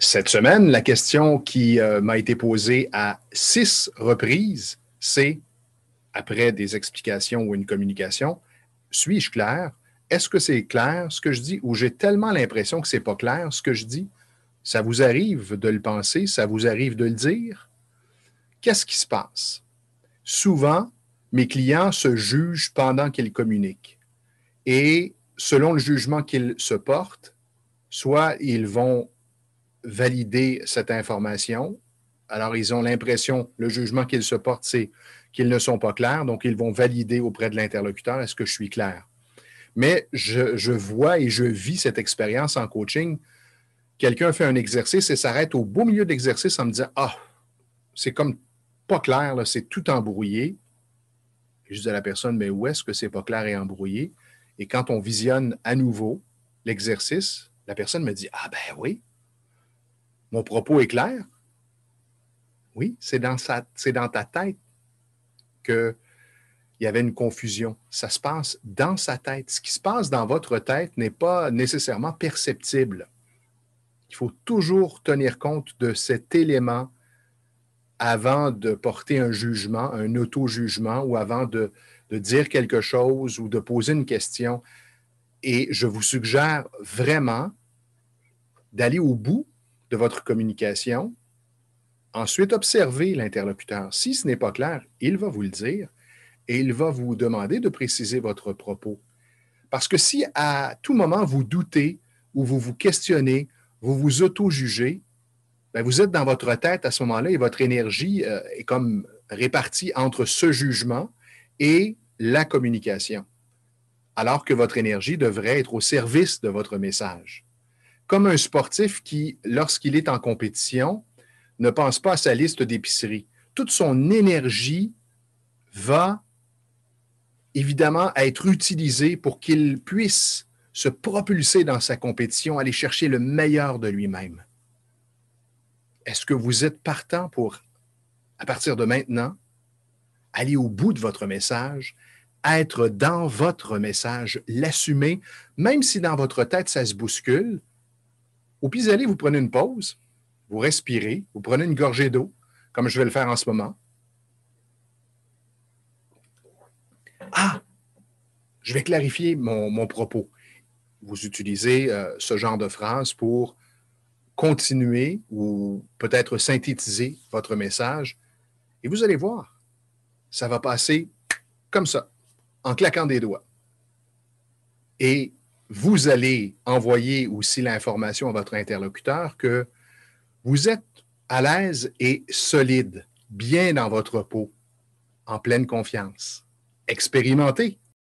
Cette semaine, la question qui m'a été posée à 6 reprises, c'est, après des explications ou une communication, suis-je clair? Est-ce que c'est clair ce que je dis ou j'ai tellement l'impression que ce n'est pas clair ce que je dis? Ça vous arrive de le penser? Ça vous arrive de le dire? Qu'est-ce qui se passe? Souvent, mes clients se jugent pendant qu'ils communiquent. Et selon le jugement qu'ils se portent, soit ils vont valider cette information. Alors, ils ont l'impression, le jugement qu'ils se portent, c'est qu'ils ne sont pas clairs, donc ils vont valider auprès de l'interlocuteur, est-ce que je suis clair? Mais je vois et je vis cette expérience en coaching. Quelqu'un fait un exercice et s'arrête au beau milieu de l'exercice en me disant, ah, c'est comme pas clair, là, c'est tout embrouillé. Et je dis à la personne, mais où est-ce que c'est pas clair et embrouillé? Et quand on visionne à nouveau l'exercice, la personne me dit, ah ben oui, mon propos est clair. Oui, c'est dans ta tête qu'il y avait une confusion. Ça se passe dans sa tête. Ce qui se passe dans votre tête n'est pas nécessairement perceptible. Il faut toujours tenir compte de cet élément avant de porter un jugement, un auto-jugement, ou avant de dire quelque chose ou de poser une question. Et je vous suggère vraiment d'aller au bout de votre communication. Ensuite, observez l'interlocuteur. Si ce n'est pas clair, il va vous le dire et il va vous demander de préciser votre propos. Parce que si à tout moment vous doutez ou vous vous questionnez, vous vous auto-jugez, bien, vous êtes dans votre tête à ce moment-là et votre énergie est comme répartie entre ce jugement et la communication, alors que votre énergie devrait être au service de votre message. Comme un sportif qui, lorsqu'il est en compétition, ne pense pas à sa liste d'épicerie. Toute son énergie va évidemment être utilisée pour qu'il puisse se propulser dans sa compétition, aller chercher le meilleur de lui-même. Est-ce que vous êtes partant pour, à partir de maintenant, aller au bout de votre message, être dans votre message, l'assumer, même si dans votre tête ça se bouscule? Au pis aller, vous prenez une pause, vous respirez, vous prenez une gorgée d'eau, comme je vais le faire en ce moment. Ah, je vais clarifier mon propos. Vous utilisez ce genre de phrase pour continuer ou peut-être synthétiser votre message. Et vous allez voir, ça va passer comme ça, en claquant des doigts. Et vous allez envoyer aussi l'information à votre interlocuteur que vous êtes à l'aise et solide, bien dans votre peau, en pleine confiance. Expérimentez.